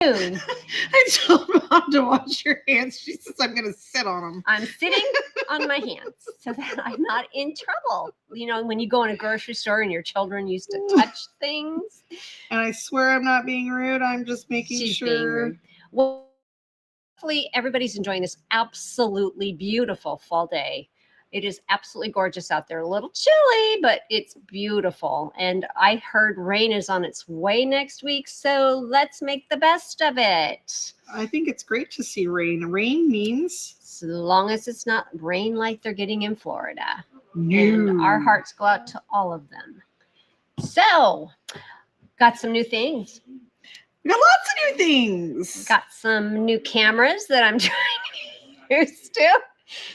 I told Mom to wash your hands. She says I'm going to sit on them. I'm sitting on my hands so that I'm not in trouble. You know, when you go in a grocery store and your children used to touch things. And I swear I'm not being rude. I'm just making She's sure. being rude. Well, hopefully everybody's enjoying this absolutely beautiful fall day. It is absolutely gorgeous out there. A little chilly, but it's beautiful. And I heard rain is on its way next week, so let's make the best of it. I think it's great to see rain. Rain means? As long as it's not rain like they're getting in Florida. No. And our hearts go out to all of them. So, got some new things. We got lots of new things. Got some new cameras that I'm trying to get used to.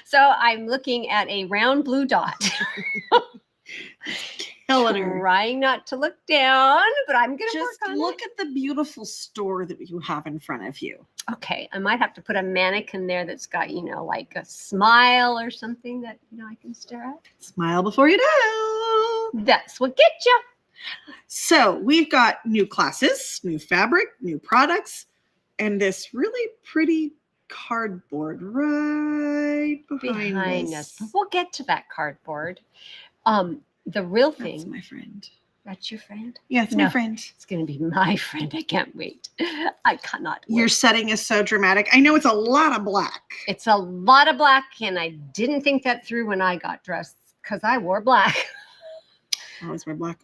So I'm looking at a round blue dot. Trying not to look down, but I'm going to work on it. Just look at the beautiful store that you have in front of you. Okay, I might have to put a mannequin there that's got, you know, like a smile or something that, you know, I can stare at. Smile before you know. That's what gets you. So we've got new classes, new fabric, new products, and this really pretty cardboard right behind us. But we'll get to that cardboard. The real thing. That's my friend. That's your friend? Yeah, it's my friend. It's going to be my friend. I can't wait. I cannot wait. Your setting is so dramatic. I know it's a lot of black. It's a lot of black, and I didn't think that through when I got dressed because I wore black. I always wear black.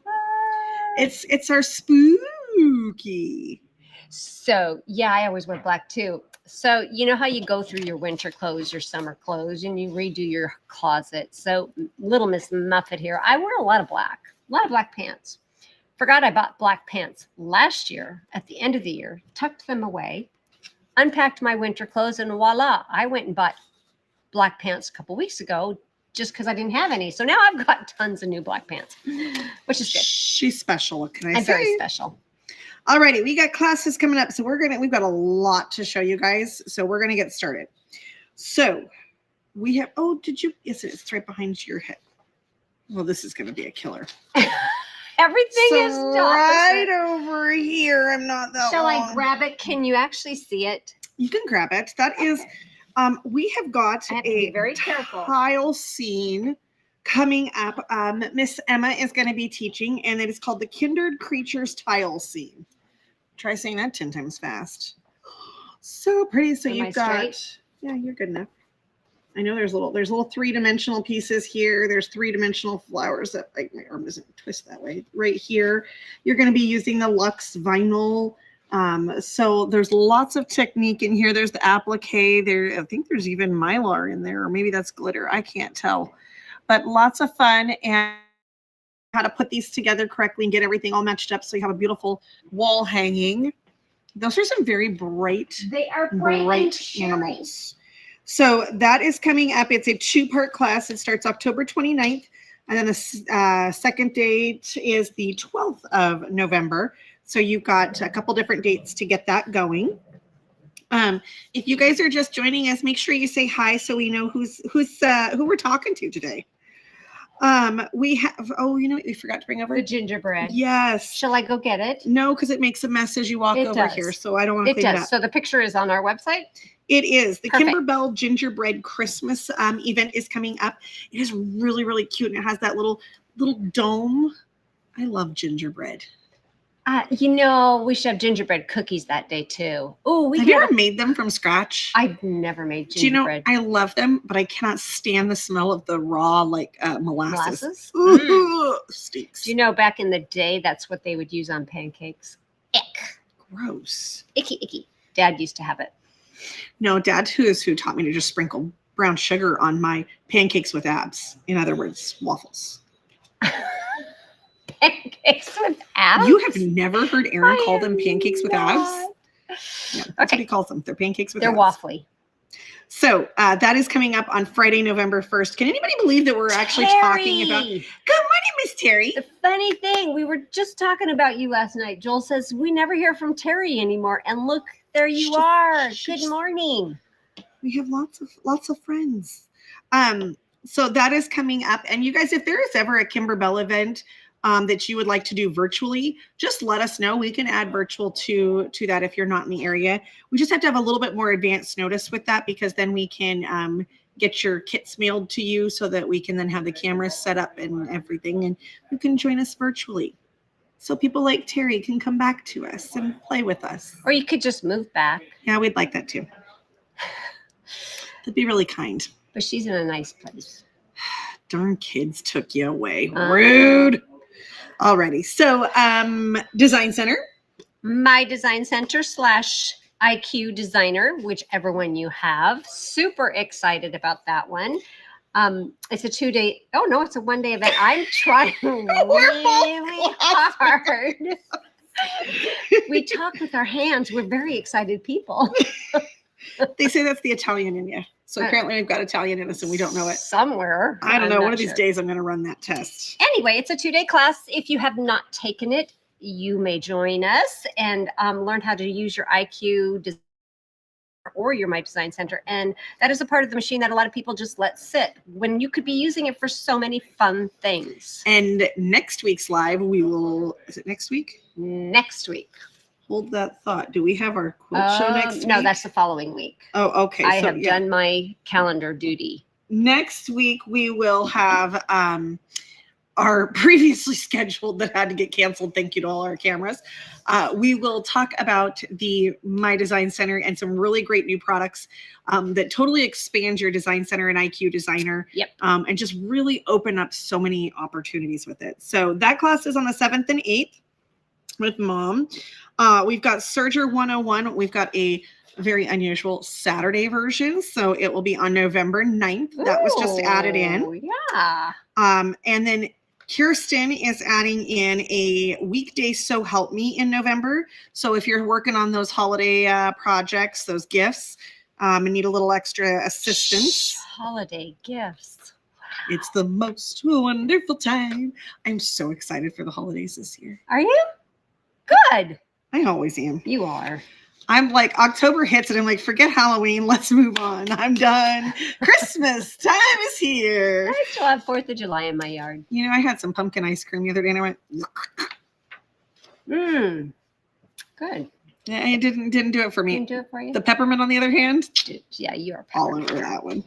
It's our spooky. So, yeah, I always wear black too. So, you know how you go through your winter clothes, your summer clothes, and you redo your closet. So, little Miss Muffet here, I wear a lot of black pants. Forgot I bought black pants last year at the end of the year, tucked them away, unpacked my winter clothes, and voila, I went and bought black pants a couple weeks ago just because I didn't have any. So now I've got tons of new black pants, which is good. She's special. What can I say? I'm very special. Alrighty, we got classes coming up. So we've got a lot to show you guys. So we're going to get started. So we have, yes, it's right behind your head. Well, this is going to be a killer. Everything is right over here. I'm not that Shall long. I grab it? Can you actually see it? You can grab it. That is, we have got very careful. Tile scene coming up. Miss Emma is going to be teaching, and it is called the Kindred Creatures Tile Scene. Try saying that 10 times fast. So pretty. So you've got, straight? Yeah, you're good enough. I know there's little three-dimensional pieces here. There's three-dimensional flowers that my arm doesn't twist that way. Right here, you're going to be using the Luxe vinyl. So there's lots of technique in here. There's the applique there. I think there's even Mylar in there, or maybe that's glitter. I can't tell, but lots of fun, and how to put these together correctly and get everything all matched up so you have a beautiful wall hanging. Those are some very bright, they are bright animals. So that is coming up. It's a 2-part class. It starts October 29th, and then the second date is the 12th of November. So you've got a couple different dates to get that going. If you guys are just joining us, make sure you say hi so we know who we're talking to today. We have, we forgot to bring over the gingerbread. Yes. Shall I go get it? No, because it makes a mess as you walk over here. So I don't want to clean it up. So the picture is on our website? It is. The Kimberbell Gingerbread Christmas event is coming up. It is really, really cute. And it has that little dome. I love gingerbread. We should have gingerbread cookies that day too. Oh, have you ever made them from scratch? I've never made gingerbread. Do you know, I love them, but I cannot stand the smell of the raw molasses. Ooh, stinks. Do you know back in the day that's what they would use on pancakes? Ick. Gross. Icky. Dad used to have it. No, Dad, who taught me to just sprinkle brown sugar on my pancakes with abs. In other words, waffles. Pancakes with abs? You have never heard Aaron call them pancakes with abs? Yeah, that's what he calls them. They're pancakes with abs. They're waffly. So that is coming up on Friday, November 1st. Can anybody believe that we're actually talking about? Good morning, Miss Terry. The funny thing, we were just talking about you last night. Joel says we never hear from Terry anymore. And look, there you are. Good morning. We have lots of friends. So that is coming up. And you guys, if there is ever a Kimberbell event, that you would like to do virtually, just let us know. We can add virtual to that if you're not in the area. We just have to have a little bit more advanced notice with that, because then we can get your kits mailed to you so that we can then have the cameras set up and everything, and you can join us virtually. So people like Terry can come back to us and play with us. Or you could just move back. Yeah, we'd like that too. That'd be really kind. But she's in a nice place. Darn kids took you away. Rude. Alrighty. So Design Center. My Design Center / IQ Designer, whichever one you have. Super excited about that one. It's a 2-day. Oh no, it's a 1-day event. I'm trying really hard. We talk with our hands. We're very excited people. They say that's the Italian in you. So apparently we've got Italian in us and we don't know it. Somewhere. I don't know. One of these days I'm going to run that test. Anyway, it's a 2-day class. If you have not taken it, you may join us and learn how to use your IQ Designer or your My Design Center. And that is a part of the machine that a lot of people just let sit when you could be using it for so many fun things. And next week's live, we will, is it next week? Next week. Hold that thought. Do we have our quote show next week? No, that's the following week. Oh, okay. I have done my calendar duty. Next week, we will have our previously scheduled that had to get canceled. Thank you to all our cameras. We will talk about the My Design Center and some really great new products that totally expand your Design Center and IQ Designer. Yep. And just really open up so many opportunities with it. So that class is on the 7th and 8th with Mom. We've got Serger 101. We've got a very unusual Saturday version. So it will be on November 9th. That was just added in. Yeah. And then Kirsten is adding in a weekday So Help Me in November. So if you're working on those holiday projects, those gifts, and need a little extra assistance. Holiday gifts. It's the most wonderful time. I'm so excited for the holidays this year. Are you? Good. I always am. You are. I'm like, October hits and I'm like, forget Halloween. Let's move on. I'm done. Christmas time is here. I still have 4th of July in my yard. You know, I had some pumpkin ice cream the other day and I went, Good. yeah, it didn't do it for me. Didn't do it for you? The peppermint, on the other hand, Yeah, you are all over that one.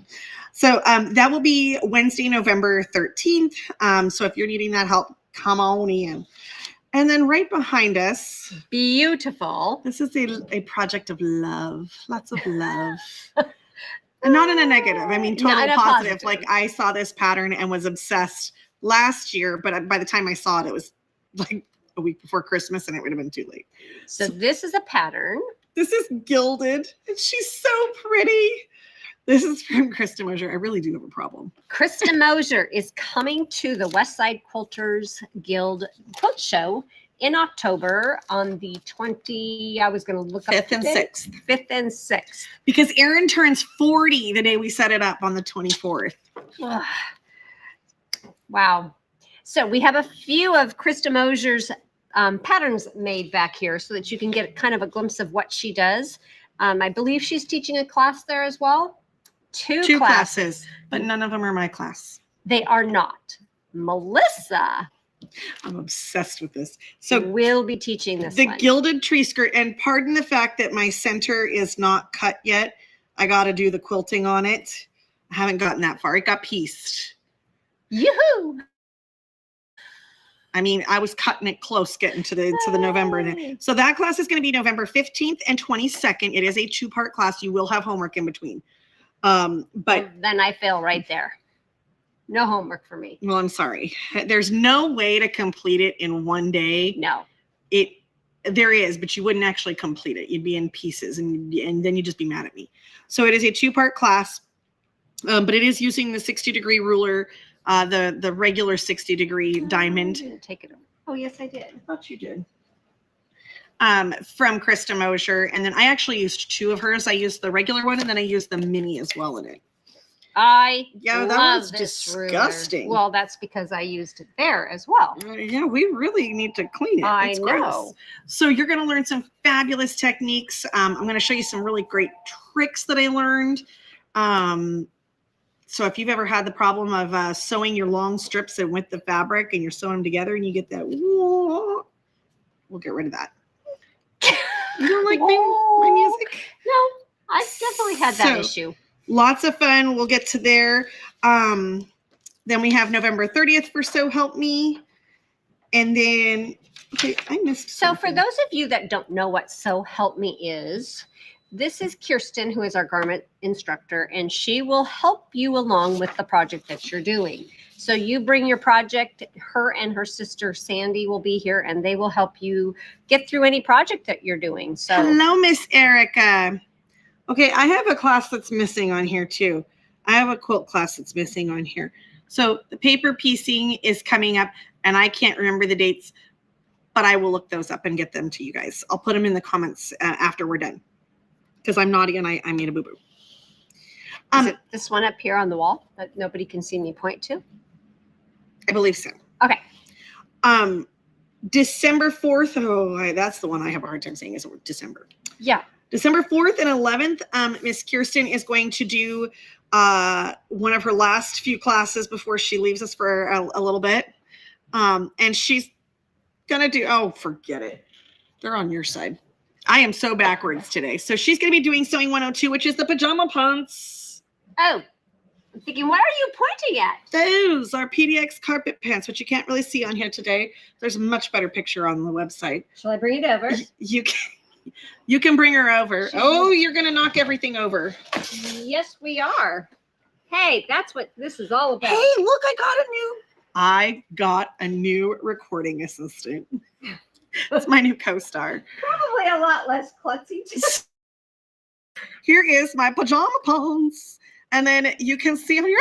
So that will be Wednesday, November 13th. So if you're needing that help, come on in. And then right behind us, beautiful. This is a project of love, lots of love. And not in a negative. I mean, totally positive. Like I saw this pattern and was obsessed last year, but by the time I saw it, it was like a week before Christmas and it would have been too late. So this is a pattern. This is gilded and she's so pretty. This is from Krista Mosier. I really do have a problem. Krista Mosier is coming to the Westside Quilters Guild Quilt Show in October on the 20, I was going to look up 5th and 6th. 5th and 6th. Because Erin turns 40 the day we set it up on the 24th. Wow. So we have a few of Krista Mosier's patterns made back here so that you can get kind of a glimpse of what she does. I believe she's teaching a class there as well. Two classes, but none of them are my class. They are not. Melissa, I'm obsessed with this. So we'll be teaching this the one. Gilded Tree Skirt, and pardon the fact that my center is not cut yet. I got to do the quilting on it. I haven't gotten that far. It got pieced. Yoo-hoo! I mean, I was cutting it close getting to the November. So that class is going to be November 15th and 22nd. It is a 2-part class. You will have homework in between. But well, then I fail right there. No homework for me. Well, I'm sorry. There's no way to complete it in one day. No. There is, but you wouldn't actually complete it. You'd be in pieces and then you'd just be mad at me. So it is a 2-part class, but it is using the 60-degree ruler, the regular 60-degree diamond. I didn't take it. Oh, yes, I did. I thought you did. From Krista Mosier. And then I actually used 2 of hers. I used the regular one and then I used the mini as well in it. I that love was this disgusting. Ruler. Well, that's because I used it there as well. Yeah, we really need to clean it. I It's know. gross. So you're going to learn some fabulous techniques. I'm going to show you some really great tricks that I learned. So if you've ever had the problem of sewing your long strips and with the fabric and you're sewing them together and you get that, we'll get rid of that. You don't like my music? No, I've definitely had that issue. Lots of fun. We'll get to there. Then we have November 30th for So Help Me. And then, okay, I missed something. So for those of you that don't know what So Help Me is, this is Kirsten, who is our garment instructor, and she will help you along with the project that you're doing. So you bring your project, her and her sister Sandy will be here, and they will help you get through any project that you're doing. So hello, Miss Erica. Okay, I have a class that's missing on here too. I have a quilt class that's missing on here. So the paper piecing is coming up, and I can't remember the dates, but I will look those up and get them to you guys. I'll put them in the comments after we're done, because I'm naughty and I made a boo-boo. Is it this one up here on the wall that nobody can see me point to? I believe so. Okay. December 4th. Oh, that's the one I have a hard time saying is December. Yeah. December 4th and 11th, Miss Kirsten is going to do one of her last few classes before she leaves us for a little bit. And she's going to do, oh, forget it. They're on your side. I am so backwards today. So she's going to be doing Sewing 102, which is the pajama pants. Oh, I'm thinking, what are you pointing at? Those are PDX carpet pants, which you can't really see on here today. There's a much better picture on the website. Shall I bring it over? You can bring her over. Oh, you're going to knock everything over. Yes, we are. Hey, that's what this is all about. Hey, look, I got a new recording assistant. That's my new co-star. Probably a lot less klutzy. Here is my pajama pants. And then you can see on here,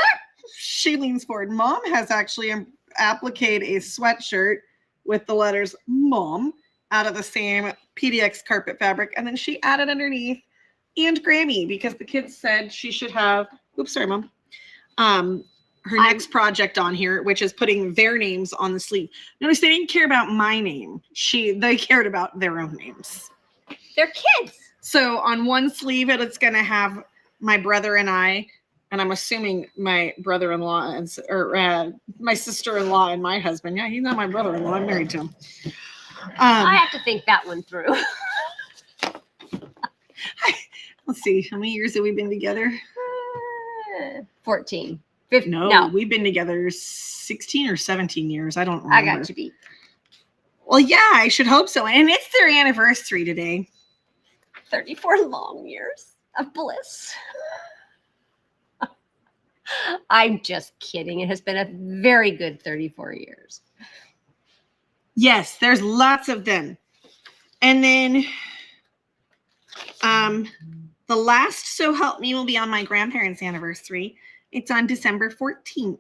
she leans forward. Mom has actually appliqued a sweatshirt with the letters Mom out of the same PDX carpet fabric. And then she added underneath and Grammy, because the kids said she should have, oops, sorry, Mom. Her next project on here, which is putting their names on the sleeve. Notice they didn't care about my name. They cared about their own names. They're kids. So on one sleeve, it's going to have my brother and I, and I'm assuming my brother-in-law or my sister-in-law and my husband. Yeah, he's not my brother-in-law. I'm married to him. I have to think that one through. Let's see. How many years have we been together? 14. 15. No, we've been together 16 or 17 years. I don't remember. I got you beat. Well, yeah, I should hope so. And it's their anniversary today. 34 long years of bliss. I'm just kidding. It has been a very good 34 years. Yes, there's lots of them. And then the last So Help Me will be on my grandparents' anniversary. It's on December 14th.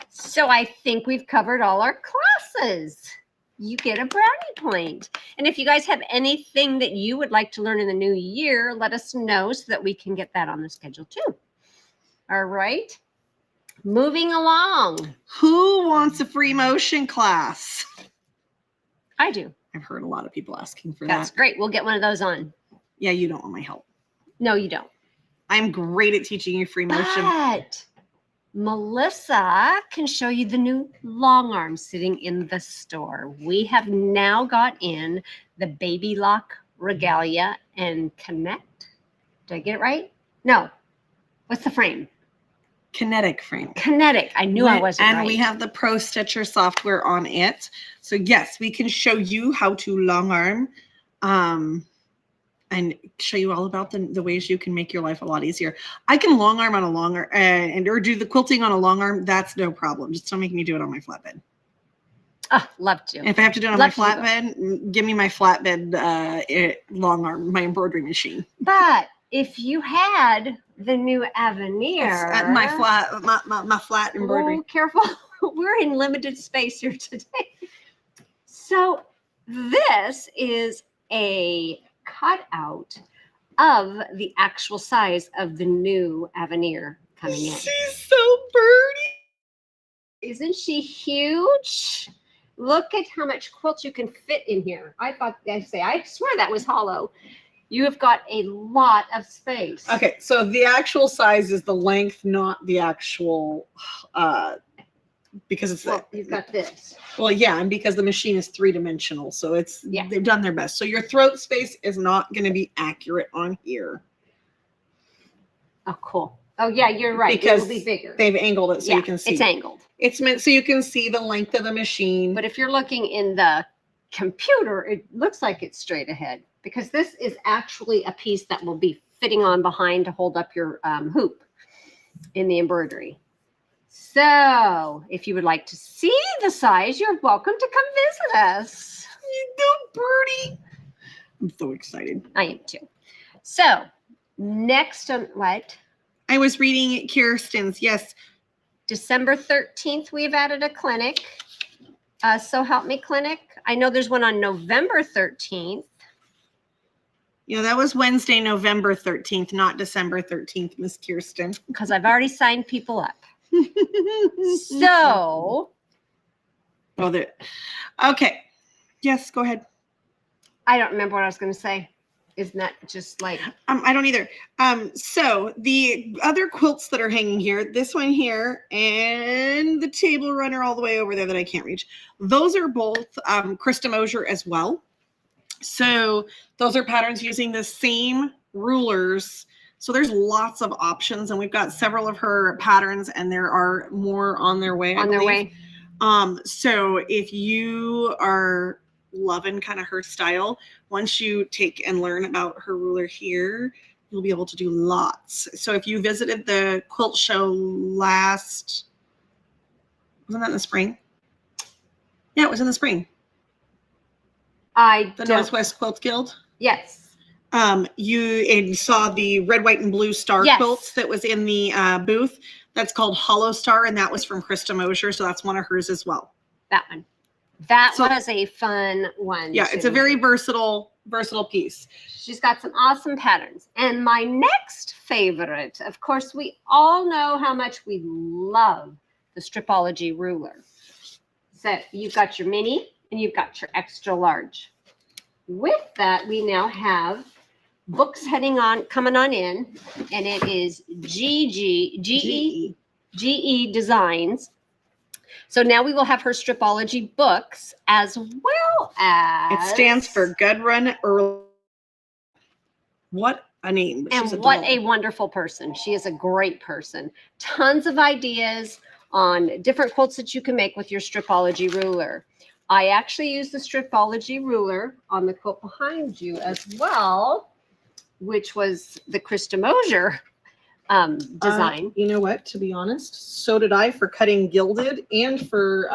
So I think we've covered all our classes. You get a brownie point. And if you guys have anything that you would like to learn in the new year, let us know so that we can get that on the schedule too. All right. Moving along. Who wants a free motion class? I do. I've heard a lot of people asking for That's great. We'll get one of those on. Yeah, you don't want my help. No, you don't. I'm great at teaching you free motion. But Melissa can show you the new long arm sitting in the store. We have now got in the Baby Lock Regalia and Connect. Did I get it right? No. What's the frame? Kinetic frame. Kinetic. I knew I wasn't right. And we have the Pro Stitcher software on it. So yes, we can show you how to long arm and show you all about the ways you can make your life a lot easier. I can long arm on a long arm or do the quilting on a long arm. That's no problem. Just don't make me do it on my flatbed. Oh, love to. And if I have to do it on my flatbed, give me my flatbed long arm, my embroidery machine. But if you had the new Avenir, my flat embroidery. Oh, careful. We're in limited space here today. So this is a cutout of the actual size of the new Avenir coming in. She's so birdie. Isn't she huge? Look at how much quilt you can fit in here. I swear that was hollow. You have got a lot of space. Okay, so the actual size is the length, not the actual, because it's Well, you've got this. well, yeah, and because the machine is 3-dimensional, so it's Yeah. they've done their best. So your throat space is not going to be accurate on here. Oh, cool. Oh, yeah, you're right. Because it will be bigger. They've angled it so you can see. It's angled. It's meant so you can see the length of the machine. But if you're looking in the computer, it looks like it's straight ahead because this is actually a piece that will be fitting on behind to hold up your hoop in the embroidery. So if you would like to see the size, you're welcome to come visit us. You know, Birdie. I'm so excited. I am too. So next on what? I was reading Kirsten's. Yes. December 13th, we've added a clinic. So Help Me Clinic. I know there's one on November 13th. Yeah, that was Wednesday, November 13th, not December 13th, Miss Kirsten. Because I've already signed people up. So. Oh, there. Okay. Yes, go ahead. I don't remember what I was going to say. Isn't that just like. I don't either. So the other quilts that are hanging here, this one here and the table runner all the way over there that I can't reach, those are both Krista Mosier as well. So those are patterns using the same rulers. So there's lots of options, and we've got several of her patterns, and there are more on their way. On their way. So if you are loving kind of her style, once you take and learn about her ruler here, you'll be able to do lots. So if you visited the quilt show wasn't that in the spring? Yeah, it was in the spring. The Northwest Quilt Guild. Yes. You saw the red, white, and blue star quilts that was in the booth. That's called Hollow Star, and that was from Krista Mosier, so that's one of hers as well. That one. That was a fun one. Yeah, it's a very versatile piece. She's got some awesome patterns. And my next favorite, of course, we all know how much we love the Stripology ruler. So you've got your mini and you've got your extra large. With that, we now have books coming on in, and it is GE Designs. So now we will have her Stripology books as well as. It stands for Gudrun Earl. What a name. And what a wonderful person. She is a great person. Tons of ideas on different quilts that you can make with your Stripology ruler. I actually use the Stripology ruler on the quilt behind you as well, which was the Krista Mosier design. You know what? To be honest, so did I for cutting gilded and for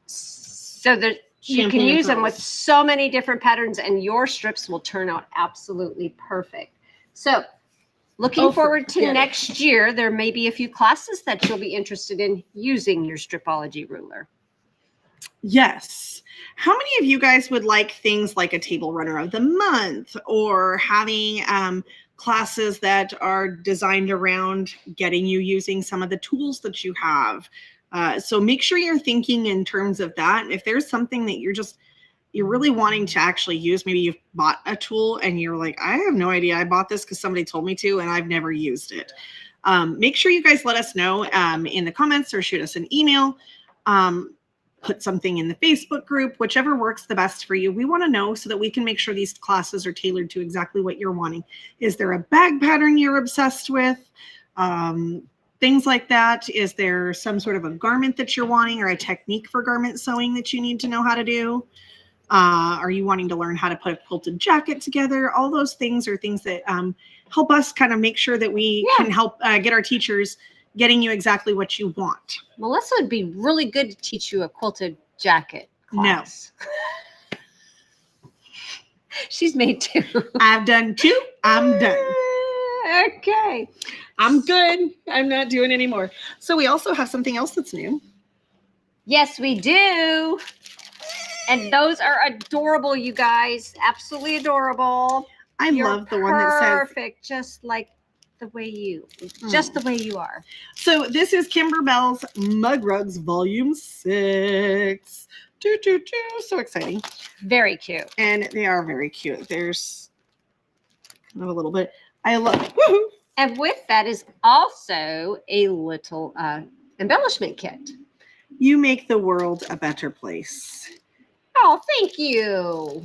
so that you can use them with so many different patterns, and your strips will turn out absolutely perfect. So looking forward to next year, there may be a few classes that you'll be interested in using your Stripology ruler. Yes. How many of you guys would like things like a table runner of the month, or having classes that are designed around getting you using some of the tools that you have? So make sure you're thinking in terms of that. And if there's something that you're really wanting to actually use, maybe you've bought a tool and you're like, I have no idea. I bought this because somebody told me to, and I've never used it. Make sure you guys let us know in the comments or shoot us an email. Put something in the Facebook group, whichever works the best for you. We want to know so that we can make sure these classes are tailored to exactly what you're wanting. Is there a bag pattern you're obsessed with? Things like that. Is there some sort of a garment that you're wanting, or a technique for garment sewing that you need to know how to do? Are you wanting to learn how to put a quilted jacket together? All those things are things that help us kind of make sure that we can help get our teachers getting you exactly what you want. Melissa would be really good to teach you a quilted jacket class. No. She's made two. I've done two. I'm done. Okay. I'm good. I'm not doing anymore. So we also have something else that's new. Yes, we do. And those are adorable, you guys. Absolutely adorable. I love the one that says perfect, just like the way just the way you are. So this is Kimber Bell's Mug Rugs Volume 6. So exciting. Very cute. And they are very cute. There's I have a little bit. I love. Woohoo! And with that is also a little embellishment kit. You make the world a better place. Oh, thank you.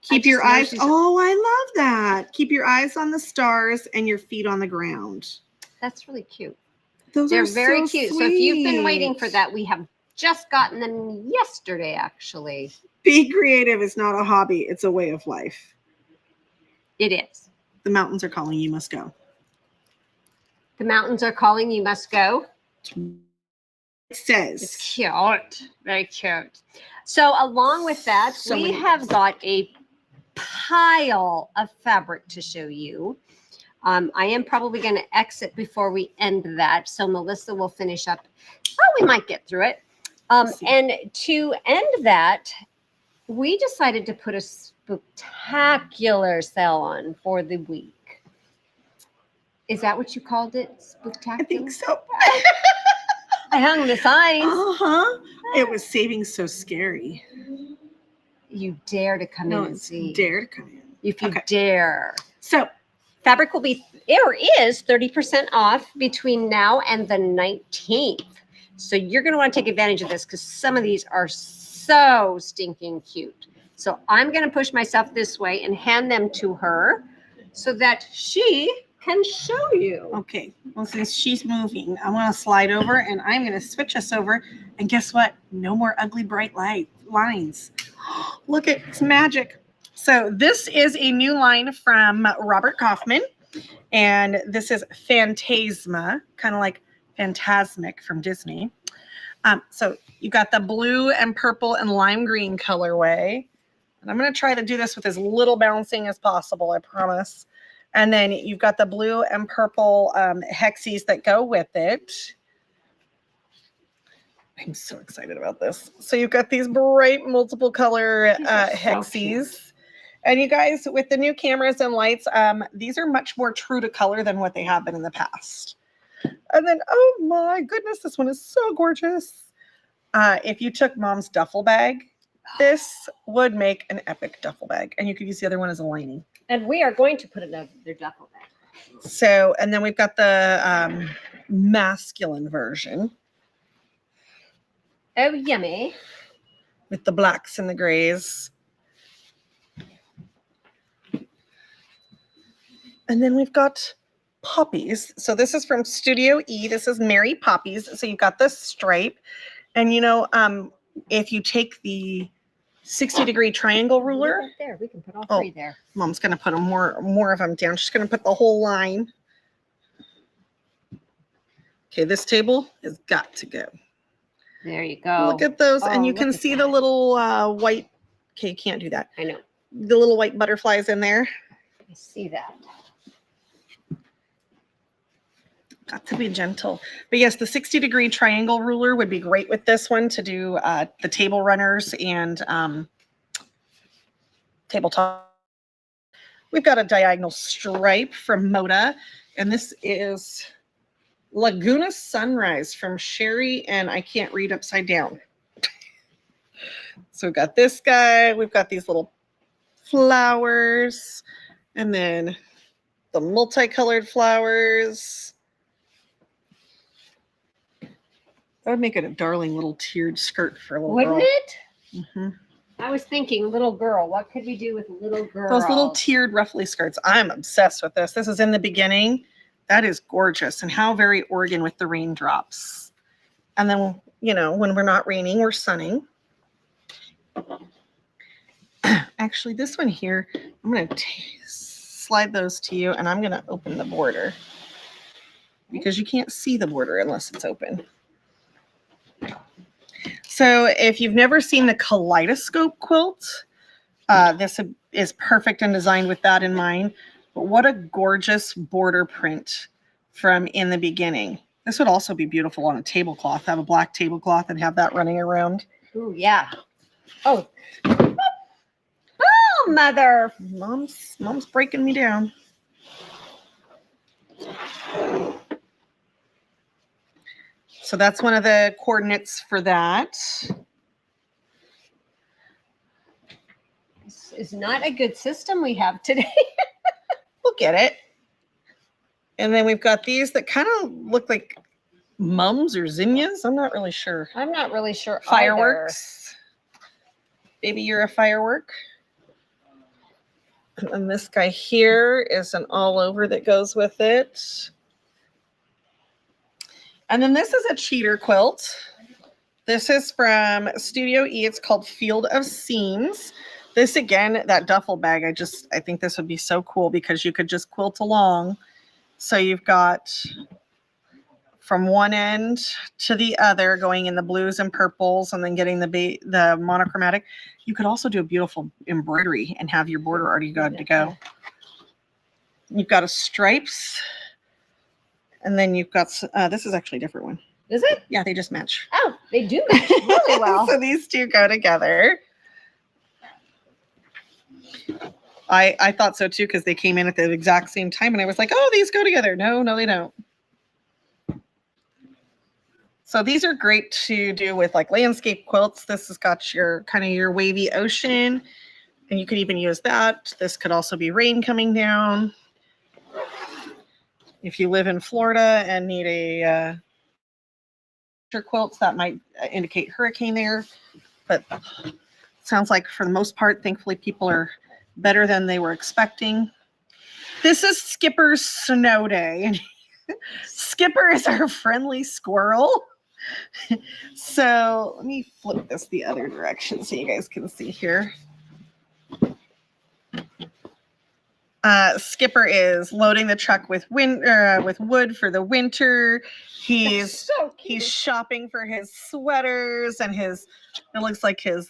Keep your just know eyes. she's- Oh, I love that. Keep your eyes on the stars and your feet on the ground. That's really cute. Those They're are very so cute. Sweet. So if you've been waiting for that, we have just gotten them yesterday, actually. Be creative is not a hobby, it's a way of life. It is. The mountains are calling, you must go. The mountains are calling, you must go. It says. It's cute. Very cute. So along with that, So we many have got a pile of fabric to show you. I am probably going to exit before we end that. So Melissa will finish up. Oh, we might get through it. And to end that, we decided to put a spectacular sale on for the week. Is that what you called it? Spectacular? I think so. I hung the signs. Uh-huh. It was saving so scary. You dare to come in and see. Dare to come in. If you Okay. dare. So Fabric will be, or is 30% off between now and the 19th. So you're going to want to take advantage of this because some of these are so stinking cute. So I'm going to push myself this way and hand them to her so that she can show you. okay. Well, since she's moving, I want to slide over and I'm going to switch us over. And guess what? No more ugly bright light lines. Look, it's magic. So this is a new line from Robert Kaufman. And this is Phantasma, kind of like Phantasmic from Disney. So you got the blue and purple and lime green colorway. And I'm going to try to do this with as little bouncing as possible, I promise. And then you've got the blue and purple hexies that go with it. I'm so excited about this. So you've got these bright multiple color hexies. And you guys, with the new cameras and lights, these are much more true to color than what they have been in the past. And then, oh my goodness, this one is so gorgeous. If you took mom's duffel bag, this would make an epic duffel bag. And you could use the other one as a lining. And we are going to put another duffel bag. So, and then we've got the masculine version Oh, yummy. with the blacks and the grays. And then we've got poppies. So this is from Studio E. This is Mary Poppies. So you've got this stripe. And you know, if you take the 60-degree triangle ruler. Right there. We can put all three there. Mom's going to put more of them down. She's going to put the whole line. Okay, this table has got to go. There you go. Look at those. And Oh, you can look at see that. the little white, okay, you can't do that. I know. The little white butterflies in there. I see that. Got to be gentle. But yes, the 60-degree triangle ruler would be great with this one to do the table runners and tabletop. We've got a diagonal stripe from Moda. And this is Laguna Sunrise from Sherry, and I can't read upside down. So we've got this guy. We've got these little flowers. And then the multicolored flowers. That would make it a darling little tiered skirt for a little Wouldn't girl. it? Mm-hmm. I was thinking little girl. What could we do with little girl? Those little tiered ruffly skirts. I'm obsessed with this. This is in the beginning. That is gorgeous. And how very Oregon with the raindrops. And then, you know, when we're not raining, we're sunning. Actually, this one here, I'm going to slide those to you, and I'm going to open the border because you can't see the border unless it's open. So if you've never seen the kaleidoscope quilt, this is perfect and designed with that in mind. But what a gorgeous border print from In the Beginning. This would also be beautiful on a tablecloth. Have a black tablecloth and have that running around. Ooh, yeah. Oh. Oh, mother. Mom's breaking me down. So that's one of the coordinates for that. This is not a good system we have today. get it. And then we've got these that kind of look like mums or zinnias. I'm not really sure. I'm not really sure. Fireworks. Maybe you're a firework. And then this guy here is an all over that goes with it. And then this is a cheater quilt. This is from Studio E. It's called Field of Seams. This again, that duffel bag, I think this would be so cool because you could just quilt along. So you've got from one end to the other going in the blues and purples and then getting the monochromatic. You could also do a beautiful embroidery and have your border already good to go. You've got a stripes. And then you've got, this is actually a different one. Is it? Yeah, they just match. Oh, they do match really well. So these two go together. I thought so too because they came in at the exact same time and I was like, oh, these go together. No, they don't. So these are great to do with like landscape quilts. This has got your kind of your wavy ocean and you could even use that. This could also be rain coming down. If you live in Florida and need a quilts, that might indicate hurricane there. But it sounds like for the most part, thankfully, people are better than they were expecting. This is Skipper's Snow Day. Skipper is our friendly squirrel. So let me flip this the other direction so you guys can see here. Skipper is loading the truck with wood for the winter. He's shopping for his sweaters and it looks like his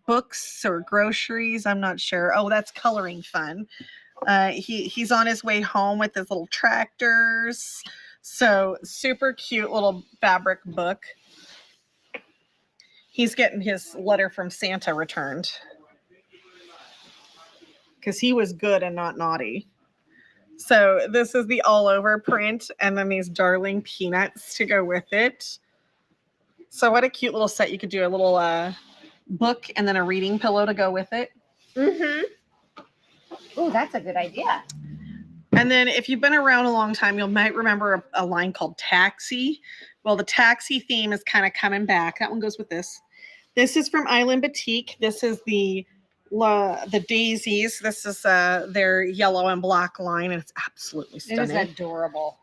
books or groceries. I'm not sure. Oh, that's coloring fun. He's on his way home with his little tractors. So super cute little fabric book. He's getting his letter from Santa returned. Because he was good and not naughty. So this is the all over print and then these darling peanuts to go with it. So what a cute little set. You could do a little book and then a reading pillow to go with it. Mm-hmm. Oh, that's a good idea. And then if you've been around a long time, you might remember a line called Taxi. Well, the taxi theme is kind of coming back. That one goes with this. This is from Island Batik. This is the daisies. This is their yellow and black line, and it's absolutely stunning. It is adorable.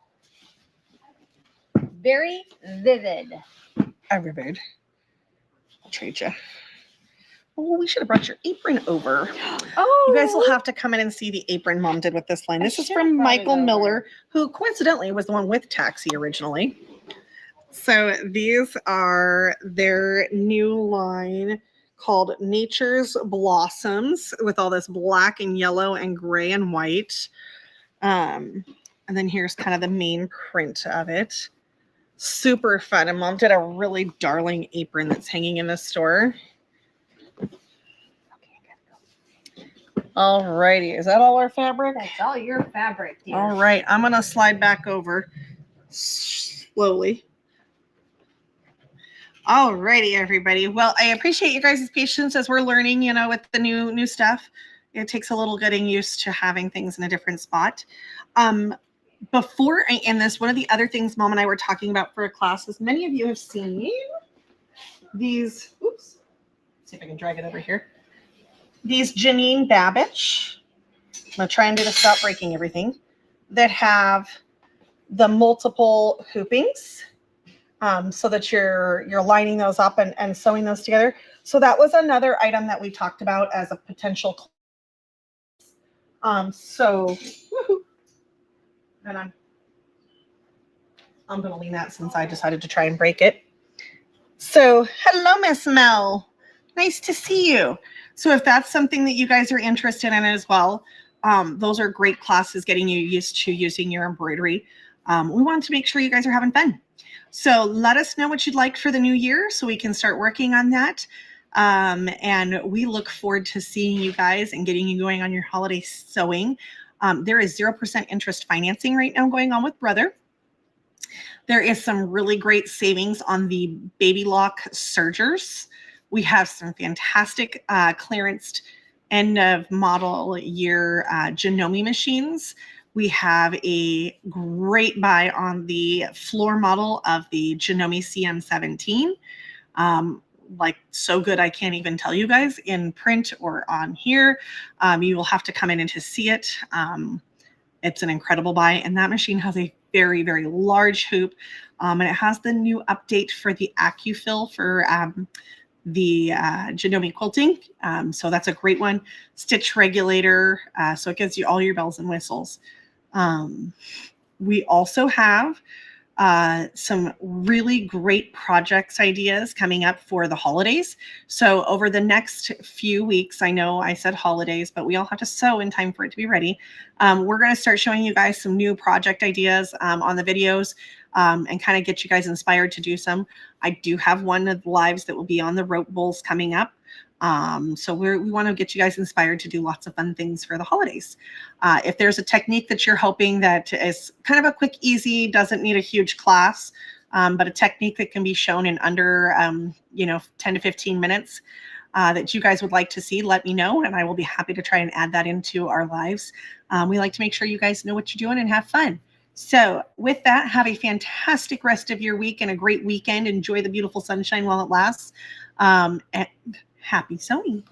Very vivid. Vivid. I'll trade you. Oh, we should have brought your apron over. Oh, you guys will have to come in and see the apron Mom did with this line. This is from Michael Miller, who coincidentally was the one with Taxi originally. So these are their new line called Nature's Blossoms with all this black and yellow and gray and white. And then here's kind of the main print of it. Super fun. And Mom did a really darling apron that's hanging in the store. All righty. Is that all our fabric? That's all your fabric, dear. All right. I'm going to slide back over slowly. All righty, everybody. Well, I appreciate you guys' patience as we're learning, with the new stuff. It takes a little getting used to having things in a different spot. Before I end this, one of the other things Mom and I were talking about for a class is many of you have seen these, oops, let's see if I can drag it over here. These Janine Babbage, I'm going to try and do this without breaking everything, that have the multiple hoopings. So that you're lining those up and sewing those together. So that was another item that we talked about as a potential. So, and I'm going to lean that since I decided to try and break it. So, hello, Miss Mel. Nice to see you. So if that's something that you guys are interested in as well, those are great classes getting you used to using your embroidery. We want to make sure you guys are having fun. So let us know what you'd like for the new year so we can start working on that. And we look forward to seeing you guys and getting you going on your holiday sewing. There is 0% interest financing right now going on with Brother. There is some really great savings on the Baby Lock sergers. We have some fantastic clearanced end of model year Janome machines. We have a great buy on the floor model of the Janome CM17. Like so good, I can't even tell you guys in print or on here. You will have to come in and to see it. It's an incredible buy, and that machine has a very, very large hoop, and it has the new update for the AccuFill for the Janome quilting. So that's a great one. Stitch regulator, so it gives you all your bells and whistles. We also have some really great projects ideas coming up for the holidays. So over the next few weeks, I know I said holidays, but we all have to sew in time for it to be ready. We're going to start showing you guys some new project ideas on the videos and kind of get you guys inspired to do some. I do have one of the lives that will be on the rope bowls coming up. So we want to get you guys inspired to do lots of fun things for the holidays. If there's a technique that you're hoping that is kind of a quick, easy, doesn't need a huge class, but a technique that can be shown in under, 10 to 15 minutes that you guys would like to see, let me know, and I will be happy to try and add that into our lives. We like to make sure you guys know what you're doing and have fun. So with that, have a fantastic rest of your week and a great weekend. Enjoy the beautiful sunshine while it lasts. And happy sewing.